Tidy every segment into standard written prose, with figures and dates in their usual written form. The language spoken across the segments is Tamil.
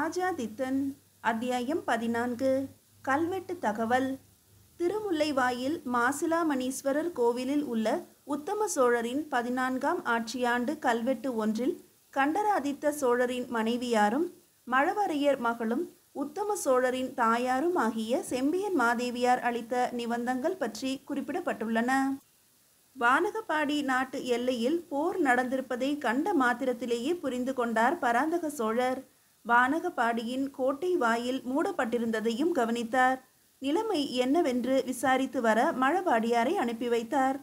ராஜாதித்தன். அத்தியாயம் 14. கல்வெட்டு தகவல். திருமுல்லைவாயில் மாசிலாமணீஸ்வரர் கோவிலில் உள்ள உத்தம சோழரின் 14ஆம் ஆட்சியாண்டு கல்வெட்டு ஒன்றில் கண்டராதித்த சோழரின் மனைவியாரும் மழவரையர் மகளும் உத்தம சோழரின் தாயாரும் ஆகிய செம்பியன் மாதேவியார் அளித்த நிபந்தங்கள் பற்றி குறிப்பிடப்பட்டுள்ளன. வானகப்பாடி நாட்டு எல்லையில் போர் நடந்திருப்பதை கண்ட மாத்திரத்திலேயே புரிந்து கொண்டார் பராந்தக சோழர். வானகப்பாடியின் கோட்டை வாயில் மூடப்பட்டிருந்ததையும் கவனித்தார். நிலைமை என்னவென்று விசாரித்து வர மழபாடியாரை அனுப்பி வைத்தார்.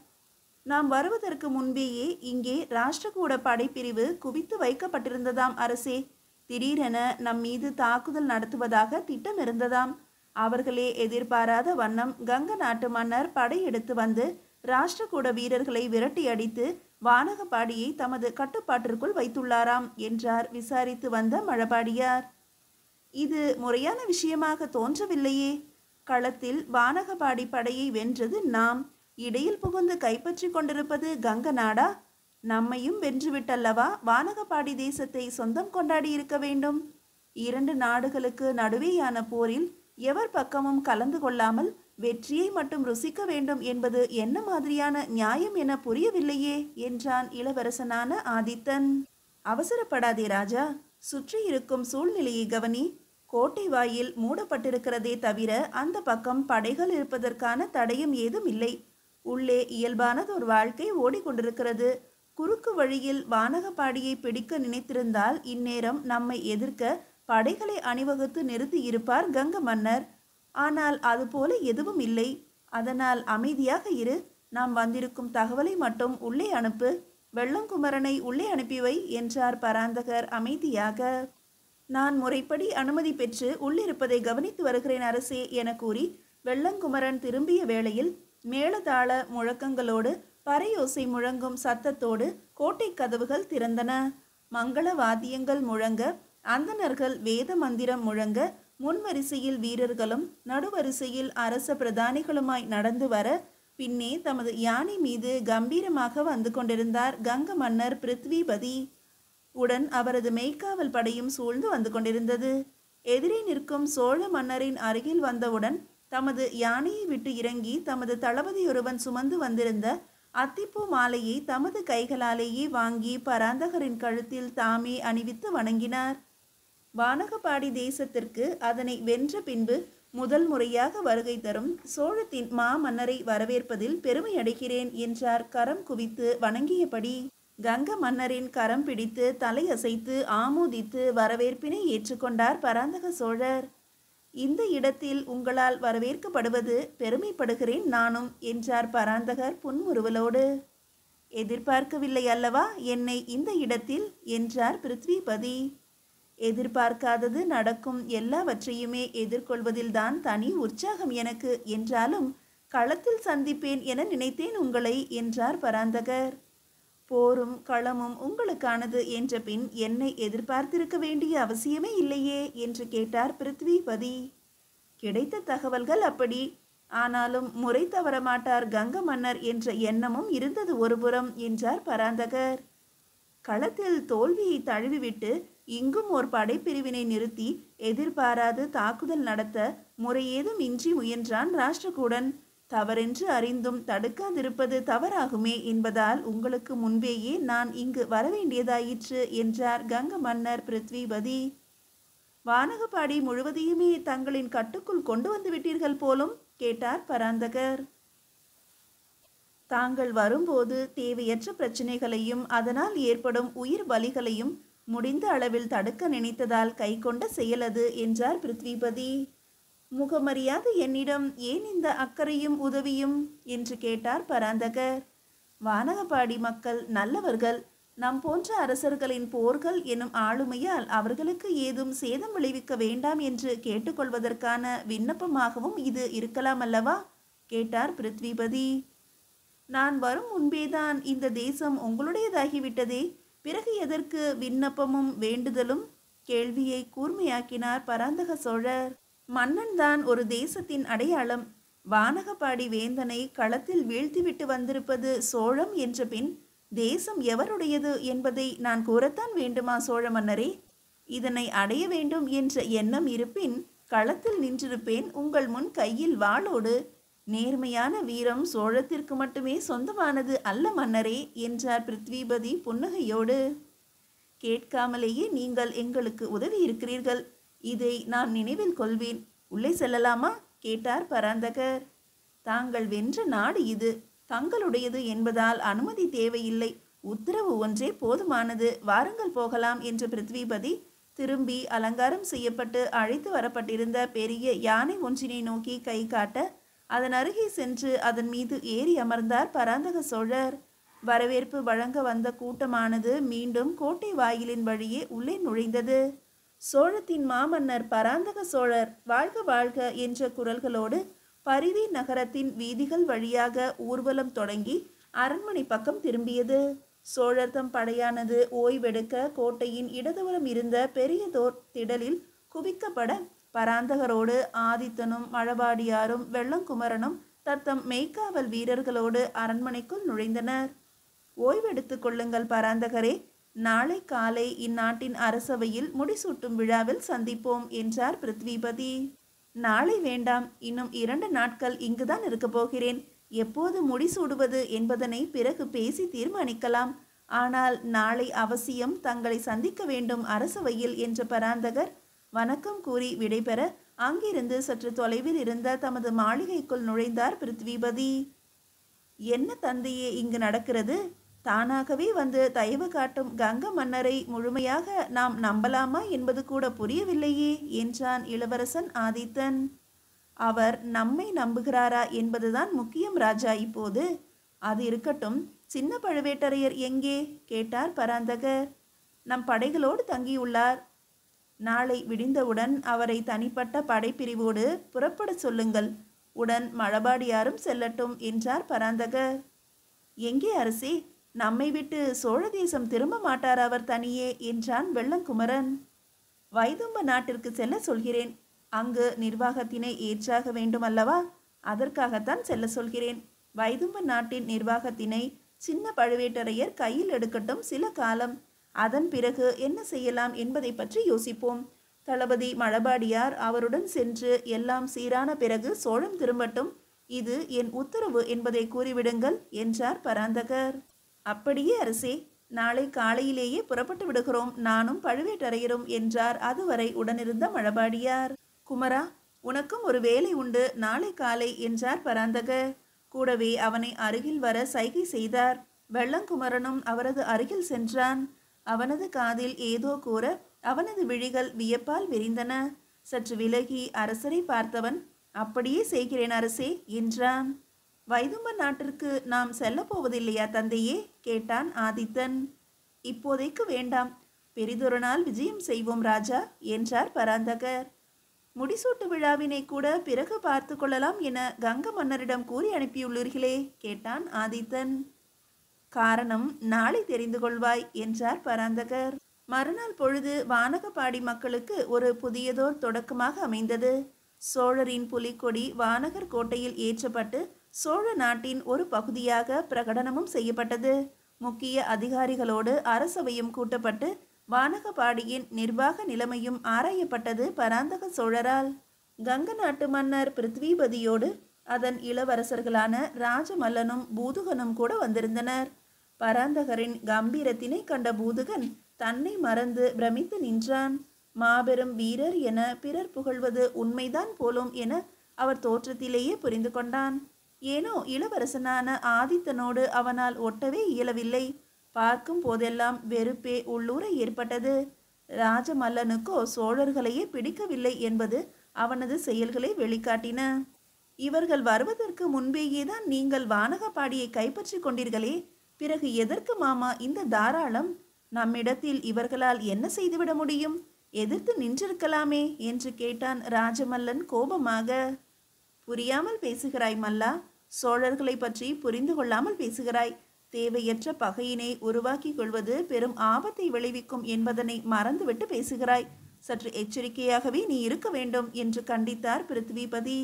நாம் வருவதற்கு முன்பேயே இங்கே ராஷ்டிரகூட படைப்பிரிவு குவித்து வைக்கப்பட்டிருந்ததாம் அரசே. திடீரென நம் மீது தாக்குதல் நடத்துவதாக திட்டம் இருந்ததாம். அவர்களே எதிர்பாராத வண்ணம் கங்க நாட்டு மன்னர் படையெடுத்து வந்து ராஷ்டிரகூட வீரர்களை விரட்டி அடித்து வானகப்பாடியை தமது கட்டுப்பாட்டிற்குள் வைத்துள்ளாராம் என்றார் விசாரித்து வந்த மழபாடியார். இது முறையான விஷயமாக தோன்றவில்லையே. களத்தில் வானகப்பாடி படையை வென்றது நாம். இடையில் புகுந்து கைப்பற்றி கொண்டிருப்பது கங்க நாடா? நம்மையும் வென்றுவிட்டல்லவா வானகப்பாடி தேசத்தை சொந்தம் கொண்டாடி இருக்க வேண்டும். 2 நாடுகளுக்கு நடுவேயான போரில் எவர் பக்கமும் கலந்து கொள்ளாமல் வெற்றியை மட்டும் ருசிக்க வேண்டும் என்பது என்ன மாதிரியான நியாயம் என புரியவில்லையே என்றான் இளவரசனான ஆதித்தன். அவசரப்படாதே ராஜா, சுற்றி இருக்கும் சூழ்நிலையை கவனி. கோட்டை வாயில் மூடப்பட்டிருக்கிறதே தவிர அந்த பக்கம் படைகள் இருப்பதற்கான தடயம் ஏதும் இல்லை. உள்ளே இயல்பானதொரு வாழ்க்கை ஓடிக்கொண்டிருக்கிறது. குறுக்கு வழியில் வானகப்பாடியை பிடிக்க நினைத்திருந்தால் இந்நேரம் நம்மை எதிர்க்க படைகளை அணிவகுத்து நிறுத்தி இருப்பார் கங்க மன்னர். ஆனால் அதுபோல எதுவும் இல்லை. அதனால் அமைதியாக இரு. நாம் வந்திருக்கும் தகவலை மட்டும் உள்ளே அனுப்பு. வெள்ளங்குமரனை உள்ளே அனுப்பிவை என்றார் பராந்தகர் அமைதியாக. நான் முறைப்படி அனுமதி பெற்று உள்ளிருப்பதை கவனித்து வருகிறேன் அரசே என கூறி வெள்ளங்குமரன் திரும்பிய வேளையில் மேளதாள முழக்கங்களோடு பறையோசை முழங்கும் சத்தத்தோடு கோட்டை கதவுகள் திறந்தன. மங்கள வாத்தியங்கள் முழங்க, அந்தணர்கள் வேத மந்திரம் முழங்க, முன்வரிசையில் வீரர்களும் நடுவரிசையில் அரச பிரதானிகளுமாய் நடந்து வர, பின்னே தமது யானை மீது கம்பீரமாக வந்து கொண்டிருந்தார் கங்க மன்னர் பிருத்விபதி. உடன் அவரது மெய்க்காவல் படையும் சூழ்ந்து வந்து கொண்டிருந்தது. எதிரே நிற்கும் சோழ மன்னரின் அருகில் வந்தவுடன் தமது யானையை விட்டு இறங்கி தமது தளபதியொருவன் சுமந்து வந்திருந்த அத்திப்பூ மாலையை தமது கைகளாலேயே வாங்கி பராந்தகரின் கழுத்தில் தாமே அணிவித்து வணங்கினார். வானகப்பாடி தேசத்திற்கு அதனை வென்ற பின்பு முதல் முறையாக வருகை தரும் சோழத்தின் மாமன்னரை வரவேற்பதில் பெருமை அடைகிறேன் என்றார் கரம் குவித்து வணங்கியபடி. கங்க மன்னரின் கரம் பிடித்து தலையசைத்து ஆமோதித்து வரவேற்பினை ஏற்றுக்கொண்டார் பராந்தக சோழர். இந்த இடத்தில் உங்களால் வரவேற்கப்படுவது பெருமைப்படுகிறேன் நானும் என்றார் பராந்தகர் புன்முறுவலோடு. எதிர்பார்க்கவில்லை அல்லவா என்னை இந்த இடத்தில் என்றார் பிருத்விபதி. எதிர்பார்க்காதது நடக்கும் எல்லாவற்றையுமே எதிர்கொள்வதில்தான் தனி உற்சாகம் எனக்கு. என்றாலும் களத்தில் சந்திப்பேன் என நினைத்தேன் உங்களை என்றார் பராந்தகர். போரும் களமும் உங்களுக்கானது என்ற பின் என்னை எதிர்பார்த்திருக்க வேண்டிய அவசியமே இல்லையே என்று கேட்டார் பிருத்விபதி. கிடைத்த தகவல்கள் அப்படி. ஆனாலும் முறை தவற மாட்டார் கங்க மன்னர் என்ற எண்ணமும் இருந்தது ஒருபுறம் என்றார் பராந்தகர். களத்தில் தோல்வியை தழுவிவிட்டு இங்கும் ஓர் படைப்பிரிவினை நிறுத்தி எதிர்பாராது தாக்குதல் நடத்த முறையேதும் இன்றி முயன்றான் ராஷ்டிரகூடன். தவறென்று அறிந்தும் தடுக்காதிருப்பது தவறாகுமே என்பதால் உங்களுக்கு முன்பேயே நான் இங்கு வரவேண்டியதாயிற்று என்றார் கங்க மன்னர் பிருத்விபதி. வானகப்பாடி முழுவதையுமே தங்களின் கட்டுக்குள் கொண்டு வந்து விட்டீர்கள் போலும் கேட்டார் பராந்தகர். தாங்கள் வரும்போது தேவையற்ற பிரச்சனைகளையும் அதனால் ஏற்படும் உயிர் பலிகளையும் முடிந்த அளவில் தடுக்க நினைத்ததால் கைகொண்ட செயலது என்றார் பிருத்விபதி. முகமறியாத என்னிடம் ஏன் இந்த அக்கறையும் உதவியும் என்று கேட்டார் பராந்தகர். வானகப்பாடி மக்கள் நல்லவர்கள். நம் போன்ற அரசர்களின் போர்கள் எனும் ஆளுமையால் அவர்களுக்கு ஏதும் சேதம் விளைவிக்க வேண்டாம் என்று கேட்டுக்கொள்வதற்கான விண்ணப்பமாகவும் இது இருக்கலாம் அல்லவா கேட்டார் பிருத்விபதி. நான் வரும் முன்பேதான் இந்த தேசம் உங்களுடையதாகிவிட்டதே, பிறகு எதற்கு விண்ணப்பமும் வேண்டுதலும்? கேள்வியை கூர்மையாக்கினார் பராந்தக சோழர். மன்னன் தான் ஒரு தேசத்தின் அடையாளம். வானகப்பாடி வேந்தனை களத்தில் வீழ்த்திவிட்டு வந்திருப்பது சோழம் என்ற பின் தேசம் எவருடையது என்பதை நான் கூறத்தான் வேண்டுமா சோழ மன்னரே? இதனை அடைய வேண்டும் என்ற எண்ணம் இருப்பின் களத்தில் நின்றிருப்பேன் உங்கள் முன் கையில் வாளோடு. நேர்மையான வீரம் சோழத்திற்கு மட்டுமே சொந்தமானது அல்ல மன்னரே என்றார் பிருத்விபதி புன்னகையோடு. கேட்காமலேயே நீங்கள் எங்களுக்கு உதவி இருக்கிறீர்கள். இதை நான் நினைவில் கொள்வேன். உள்ளே செல்லலாமா கேட்டார் பராந்தகர். தாங்கள் வென்ற நாடு இது தங்களுடையது என்பதால் அனுமதி தேவையில்லை. உத்தரவு ஒன்றே போதுமானது. வாருங்கள் போகலாம் என்ற பிருத்விபதி திரும்பி அலங்காரம் செய்யப்பட்டு அழைத்து வரப்பட்டிருந்த பெரிய யானை ஒன்றினை நோக்கி கை காட்ட அதன் அருகே சென்று அதன் மீது ஏறி அமர்ந்தார் பராந்தக சோழர். வரவேற்பு வழங்க வந்த கூட்டமானது மீண்டும் கோட்டை வாயிலின் வழியே உள்ளே நுழைந்தது. சோழத்தின் மாமன்னர் பராந்தக சோழர் வாழ்க வாழ்க என்ற குரல்களோடு பரிதி நகரத்தின் வீதிகள் வழியாக ஊர்வலம் தொடங்கி அரண்மனை பக்கம் திரும்பியது. சோழர் தம் படையானது ஓய்வெடுக்க கோட்டையின் இடதுபுறம் இருந்த பெரியதோர் திடலில் குவிக்கப்பட பராந்தகரோடு ஆதித்தனும் மழபாடியாரும் வெள்ளங்குமரனும் தத்தம் மெய்க்காவல் வீரர்களோடு அரண்மனைக்குள் நுழைந்தனர். ஓய்வெடுத்துக் கொள்ளுங்கள் பராந்தகரே. நாளை காலை இந்நாட்டின் அரசவையில் முடிசூட்டும் விழாவில் சந்திப்போம் என்றார் பிருத்விபதி. நாளை வேண்டாம், இன்னும் 2 நாட்கள் இங்குதான் இருக்கப் போகிறேன். எப்போது முடிசூடுவது என்பதனை பிறகு பேசி தீர்மானிக்கலாம். ஆனால் நாளை அவசியம் தங்களை சந்திக்க வேண்டும் அரசவையில் என்ற பராந்தகர் வணக்கம் கூறி விடைபெற அங்கிருந்து சற்று தொலைவில் இருந்த தமது மாளிகைக்குள் நுழைந்தார் பிருத்விபதி. என்ன தந்தையே இங்கு நடக்கிறது? தானாகவே வந்து தயவு காட்டும் கங்க மன்னரை முழுமையாக நாம் நம்பலாமா என்பது கூட புரியவில்லையே என்றான் இளவரசன் ஆதித்தன். அவர் நம்மை நம்புகிறாரா என்பதுதான் முக்கியம் ராஜா. இப்போது அது இருக்கட்டும், சின்ன பழுவேட்டரையர் எங்கே கேட்டார் பராந்தகர். நம் படைகளோடு தங்கியுள்ளார். நாளை விடிந்தவுடன் அவரை தனிப்பட்ட படைப்பிரிவோடு புறப்பட சொல்லுங்கள். உடன் மழபாடியாரும் செல்லட்டும் என்றார் பராந்தகர். எங்கே அரசே? நம்மை விட்டு சோழ தேசம் திரும்ப மாட்டார் அவர் தனியே என்றான் வெள்ளங்குமரன். வைதும்ப நாட்டிற்கு செல்ல சொல்கிறேன். அங்கு நிர்வாகத்தினை ஏற்றாக வேண்டும் அல்லவா? அதற்காகத்தான் செல்ல சொல்கிறேன். வைதும்ப நாட்டின் நிர்வாகத்தினை சின்ன பழுவேட்டரையர் கையில் எடுக்கட்டும் சில காலம். அதன் பிறகு என்ன செய்யலாம் என்பதை பற்றி யோசிப்போம். தளபதி மழபாடியார் அவருடன் சென்று எல்லாம் சீரான பிறகு சோழம் திரும்பட்டும். இது என் உத்தரவு என்பதை கூறிவிடுங்கள் என்றார் பராந்தகர். அப்படியே அரசே, நாளை காலையிலேயே புறப்பட்டு விடுகிறோம் நானும் பழுவேட்டரையரும் என்றார் அதுவரை உடனிருந்த மழபாடியார். குமரா, உனக்கும் ஒரு வேலை உண்டு நாளை காலை என்றார் பராந்தகர். கூடவே அவனை அருகில் வர சைகை செய்தார். வெள்ளங்குமரனும் அவரது அருகில் சென்றான். அவனது காதில் ஏதோ கூற அவனது விழிகள் வியப்பால் விரிந்தன. சற்று விலகி அரசரை பார்த்தவன் அப்படியே செய்கிறேன் அரசே என்றான். வைதும்ப நாட்டிற்கு நாம் செல்ல போவதில்லையா தந்தையே கேட்டான் ஆதித்தன். இப்போதைக்கு வேண்டாம், பெரிதொரு நாள் விஜயம் செய்வோம் ராஜா என்றார் பராந்தகர். முடிசூட்டு விழாவினை கூட பிறகு பார்த்து கொள்ளலாம் என கங்க மன்னரிடம் கூறி அனுப்பியுள்ளீர்களே கேட்டான் ஆதித்தன். காரணம் நாளை தெரிந்து கொள்வாய் என்றார் பராந்தகர். மறுநாள் பொழுது வானகப்பாடி மக்களுக்கு ஒரு புதியதோர் தொடக்கமாக அமைந்தது. சோழரின் புலிக்கொடி வானகர் கோட்டையில் ஏற்றப்பட்டு சோழ நாட்டின் ஒரு பகுதியாக பிரகடனமும் செய்யப்பட்டது. முக்கிய அதிகாரிகளோடு அரசவையும் கூட்டப்பட்டு வானகப்பாடியின் நிர்வாக நிலைமையும் ஆராயப்பட்டது பராந்தக சோழரால். கங்க நாட்டு மன்னர் பிருத்விபதியோடு அதன் இளவரசர்களான ராஜமல்லனும் பூதுகனும் கூட வந்திருந்தனர். பராந்தகரின் கம்பீரத்தினை கண்ட பூதுகன் தன்னை மறந்து பிரமித்து நின்றான். மாபெரும் வீரர் என பிறர் புகழ்வது உண்மைதான் போலும் என அவர் தோற்றத்திலேயே புரிந்து கொண்டான். ஏனோ இளவரசனான ஆதித்தனோடு அவனால் ஒட்டவே இயலவில்லை. பார்க்கும் போதெல்லாம் வெறுப்பே உள்ளூர ஏற்பட்டது. ராஜமல்லனுக்கோ சோழர்களையே பிடிக்கவில்லை என்பது அவனது செயல்களை வெளிக்காட்டின. இவர்கள் வருவதற்கு முன்பேயேதான் நீங்கள் வானகப்பாடியை கைப்பற்றி கொண்டீர்களே, பிறகு எதற்கு மாமா இந்த தாராளம்? நம்மிடத்தில் இவர்களால் என்ன செய்துவிட முடியும்? எதிர்த்து நின்றிருக்கலாமே என்று கேட்டான் ராஜமல்லன் கோபமாக. புரியாமல் பேசுகிறாய் மல்லா. சோழர்களை பற்றி புரிந்து கொள்ளாமல் பேசுகிறாய். தேவையற்ற பகையினை உருவாக்கி கொள்வது பெரும் ஆபத்தை விளைவிக்கும் என்பதனை மறந்துவிட்டு பேசுகிறாய். சற்று எச்சரிக்கையாகவே நீ இருக்க வேண்டும் என்று கண்டித்தார் பிருத்விபதி.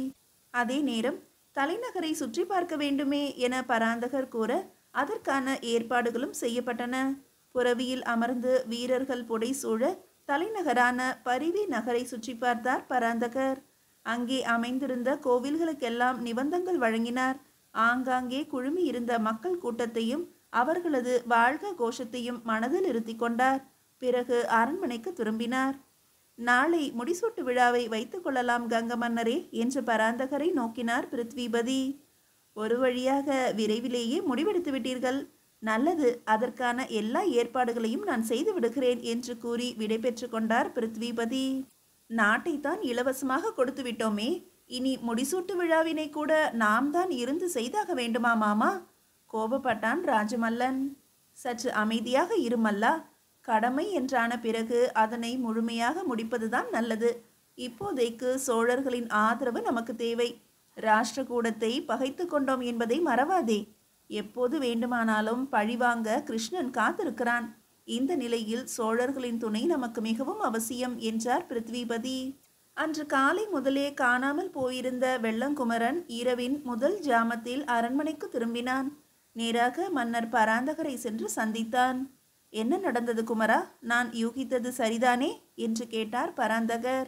அதே நேரம் தலைநகரை சுற்றி பார்க்க வேண்டுமே என பராந்தகர் கூற அதற்கான ஏற்பாடுகளும் செய்யப்பட்டன. புறவியில் அமர்ந்து வீரர்கள் புடை சூழ தலைநகரான பரிவி நகரை சுற்றி பார்த்தார் பராந்தகர். அங்கே அமைந்திருந்த கோவில்களுக்கெல்லாம் நிபந்தங்கள் வழங்கினார். ஆங்காங்கே குழுமி இருந்த மக்கள் கூட்டத்தையும் அவர்களது வாழ்க கோஷத்தையும் மனதில் இருத்தி கொண்டார். பிறகு அரண்மனைக்கு திரும்பினார். நாளை முடிசூட்டு விழாவை வைத்துக் கொள்ளலாம் கங்க மன்னரே என்று பராந்தகரை நோக்கினார் பிருத்விபதி. ஒரு வழியாக விரைவிலேயே முடிவெடுத்து விட்டீர்கள். நல்லது, அதற்கான எல்லா ஏற்பாடுகளையும் நான் செய்து விடுகிறேன் என்று கூறி விடை பெற்று கொண்டார் பிருத்விபதி. நாட்டைத்தான் இலவசமாக கொடுத்து விட்டோமே, இனி முடிசூட்டு விழாவினை கூட நாம் தான் இருந்து செய்தாக வேண்டுமா மாமா? கோபப்பட்டான் ராஜமல்லன். சற்று அமைதியாக இருமல்லா. கடமை என்றான பிறகு அதனை முழுமையாக முடிப்பதுதான் நல்லது. இப்போதைக்கு சோழர்களின் ஆதரவு நமக்கு தேவை. ராஷ்டிரகூடத்தை பகைத்து கொண்டோம் என்பதை மறவாதே. எப்போது வேண்டுமானாலும் பழிவாங்க கிருஷ்ணன் காத்திருக்கிறான். இந்த நிலையில் சோழர்களின் துணை நமக்கு மிகவும் அவசியம் என்றார் பிருத்விபதி. அன்று காலை முதலே காணாமல் போயிருந்த வெள்ளங்குமரன் இரவின் முதல் ஜாமத்தில் அரண்மனைக்கு திரும்பினான். நேராக மன்னர் பராந்தகரை சென்று சந்தித்தான். என்ன நடந்தது குமரா? நான் யூகித்தது சரிதானே என்று கேட்டார் பராந்தகர்.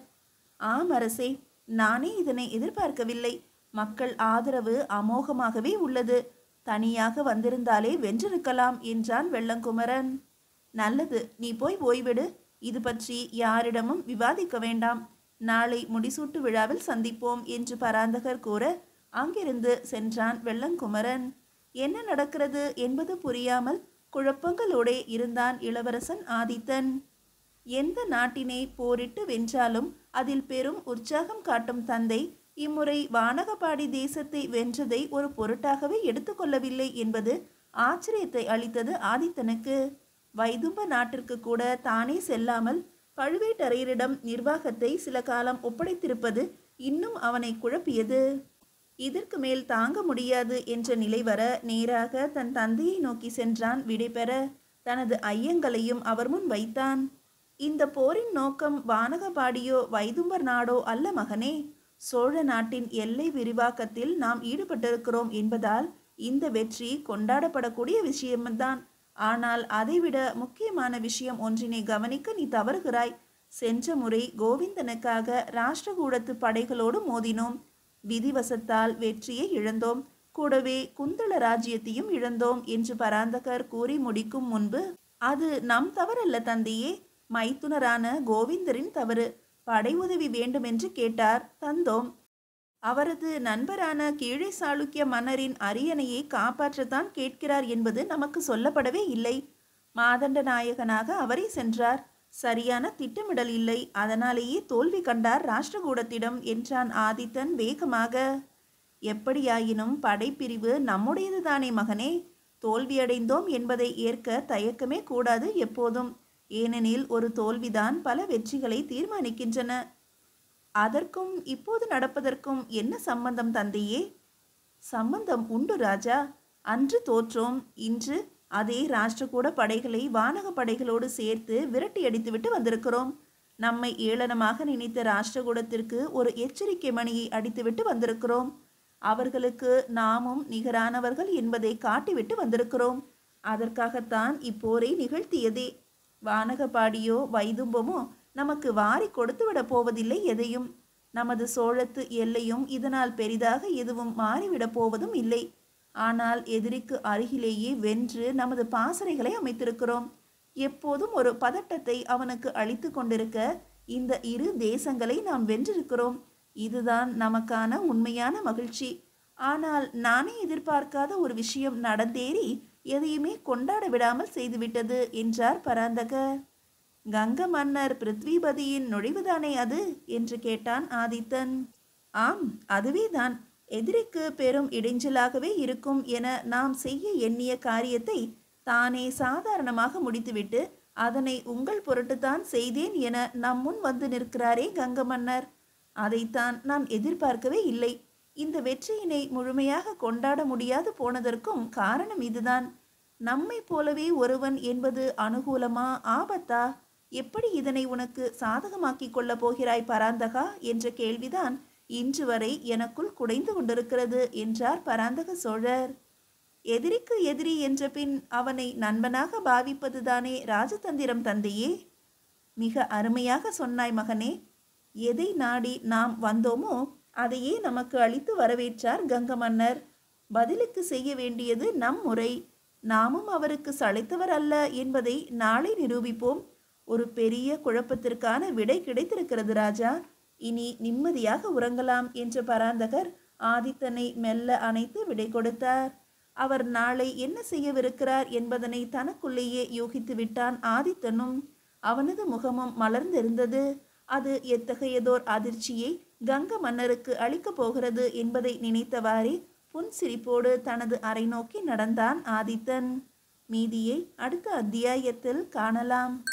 ஆம் அரசே, நானே இதனை எதிர்பார்க்கவில்லை. மக்கள் ஆதரவு அமோகமாகவே உள்ளது. தனியாக வந்திருந்தாலே வென்றிருக்கலாம் என்றான் வெள்ளங்குமரன். நல்லது, நீ போய் ஓய்விடு. இது பற்றி யாரிடமும் விவாதிக்க வேண்டாம். நாளை முடிசூட்டு விழாவில் சந்திப்போம் என்று பராந்தகர் கூற அங்கிருந்து சென்றான் வெள்ளங்குமரன். என்ன நடக்கிறது என்பது புரியாமல் குழப்பங்களோடே இருந்தான் இளவரசன் ஆதித்தன். எந்த நாட்டினை போரிட்டு வென்றாலும் அதில் பெரும் உற்சாகம் காட்டும் தந்தை இம்முறை வானகபாடி தேசத்தை வென்றதை ஒரு பொருட்டாகவே எடுத்துக்கொள்ளவில்லை என்பது ஆச்சரியத்தை அளித்தது ஆதித்தனுக்கு. வைதும்ப நாட்டிற்கு கூட தானே செல்லாமல் பழுவேட்டரையரிடம் நிர்வாகத்தை சில காலம் ஒப்படைத்திருப்பது இன்னும் அவனை குழப்பியது. இதற்கு மேல் தாங்க முடியாது என்ற நிலை வர நேராக தன் தந்தையை நோக்கி சென்றான் விடைபெற. தனது ஐயங்களையும் அவர் முன் வைத்தான். இந்த போரின் நோக்கம் வானகபாடியோ வைதும்பர் நாடோ அல்ல மகனே. சோழ நாட்டின் எல்லை விரிவாக்கத்தில் நாம் ஈடுபட்டிருக்கிறோம் என்பதால் இந்த வெற்றி கொண்டாடப்படக்கூடிய விஷயம்தான். ஆனால் அதைவிட முக்கியமான விஷயம் ஒன்றினை கவனிக்க நீ தவறுகிறாய். சென்ற முறை கோவிந்தனுக்காக ராஷ்டிரகூடத்து படைகளோடு மோதினோம். விதிவசத்தால் வெற்றியை இழந்தோம். கூடவே குந்தள ராஜ்யத்தையும் இழந்தோம் என்று பராந்தகர் கூறி முடிக்கும் முன்பு, அது நம் தவறல்ல தந்தையே, மைத்துனரான கோவிந்தரின் தவறு. படை உதவி வேண்டுமென்று கேட்டார், தந்தோம். அவரது நண்பரான கீழே சாளுக்கிய மன்னரின் அரியணையை காப்பாற்றத்தான் கேட்கிறார் என்பது நமக்கு சொல்லப்படவே இல்லை. மாதண்ட நாயகனாக அவரே சென்றார். சரியான திட்டமிடல் இல்லை. அதனாலேயே தோல்வி கண்டார் ராஷ்டிரகூடத்திடம் என்றான் ஆதித்தன் வேகமாக. எப்படியாயினும் படைப்பிரிவு நம்முடையதுதானே மகனே. தோல்வியடைந்தோம் என்பதை ஏற்க தயக்கமே கூடாது எப்போதும். ஏனெனில் ஒரு தோல்விதான் பல வெற்றிகளை தீர்மானிக்கின்றன. அதற்கும் இப்போது நடப்பதற்கும் என்ன சம்பந்தம் தந்தையே? சம்பந்தம் உண்டு ராஜா. அன்று தோற்றோம். இன்று அதே ராஷ்டிரகூட படைகளை வானக படைகளோடு சேர்த்து விரட்டி அடித்துவிட்டு வந்திருக்கிறோம். நம்மை ஏளனமாக நினைத்த ராஷ்டிரகூடத்திற்கு ஒரு எச்சரிக்கை மணியை அடித்துவிட்டு வந்திருக்கிறோம். அவர்களுக்கு நாமும் நிகரானவர்கள் என்பதை காட்டிவிட்டு வந்திருக்கிறோம். அதற்காகத்தான் இப்போரை நிகழ்த்தியதே. வானகபாடியோ வைதும்பமோ நமக்கு வாரி கொடுத்து விட போவதில்லை எதையும். நமது சோழத்து எல்லையும் இதனால் பெரிதாக எதுவும் மாறிவிடப் போவதும் இல்லை. ஆனால் எதிரிக்கு அருகிலேயே வென்று நமது பாசறைகளை அமைத்திருக்கிறோம். எப்போதும் ஒரு பதட்டத்தை அவனுக்கு அளித்து கொண்டிருக்க இந்த இரு தேசங்களை நாம் வென்றிருக்கிறோம். இதுதான் நமக்கான உண்மையான மகிழ்ச்சி. ஆனால் நானே எதிர்பார்க்காத ஒரு விஷயம் நடந்தேறி எதையுமே கொண்டாட விடாமல் செய்துவிட்டது என்றார் பராந்தகர். கங்க மன்னர் பிருத்விபதியின் நுழைவுதானே அது என்று கேட்டான் ஆதித்தன். ஆம், அதுவேதான். எதிரிக்கு பெரும் இடைஞ்சலாகவே இருக்கும் என நாம் செய்ய எண்ணிய காரியத்தை தானே சாதாரணமாக முடித்துவிட்டு அதனை உங்கள் பொருட்டுத்தான் செய்தேன் என நம் முன் வந்து நிற்கிறாரே கங்க மன்னர். அதைத்தான் நாம் எதிர்பார்க்கவே இல்லை. இந்த வெற்றியினை முழுமையாக கொண்டாட முடியாது போனதற்கும் காரணம் இதுதான். நம்மை போலவே ஒருவன் என்பது அனுகூலமா ஆபத்தா? எப்படி இதனை உனக்கு சாதகமாக்கி கொள்ள போகிறாய் பராந்தகா என்ற கேள்விதான் இன்று வரை எனக்குள் குடைந்து கொண்டிருக்கிறது என்றார் பராந்தக சோழர். எதிரிக்கு எதிரி என்ற பின் அவனை நண்பனாக பாவிப்பதுதானே ராஜதந்திரம் தந்தையே. மிக அருமையாக சொன்னாய் மகனே. எதை நாடி நாம் வந்தோமோ அதையே நமக்கு அளித்து வரவேற்றார் கங்க மன்னர். பதிலுக்கு செய்ய வேண்டியது நம் முறை. நாமும் அவருக்கு சளைத்தவர் அல்ல என்பதை நாளை நிரூபிப்போம். ஒரு பெரிய குழப்பத்திற்கான விடை கிடைத்திருக்கிறது ராஜா. இனி நிம்மதியாக உறங்கலாம் என்ற பராந்தகர் ஆதித்தனை மெல்ல அணைத்து விடை கொடுத்தார். அவர் நாளை என்ன செய்யவிருக்கிறார் என்பதனை தனக்குள்ளேயே யோகித்து விட்டான் ஆதித்தனும். அவனது முகமும் மலர்ந்திருந்தது. அது எத்தகையதோர் அதிர்ச்சியை கங்க மன்னருக்கு அளிக்கப் போகிறது என்பதை நினைத்தவாறே புன்சிரிப்போடு தனது அறை நோக்கி நடந்தான் ஆதித்தன். மீதியை அடுத்த அத்தியாயத்தில் காணலாம்.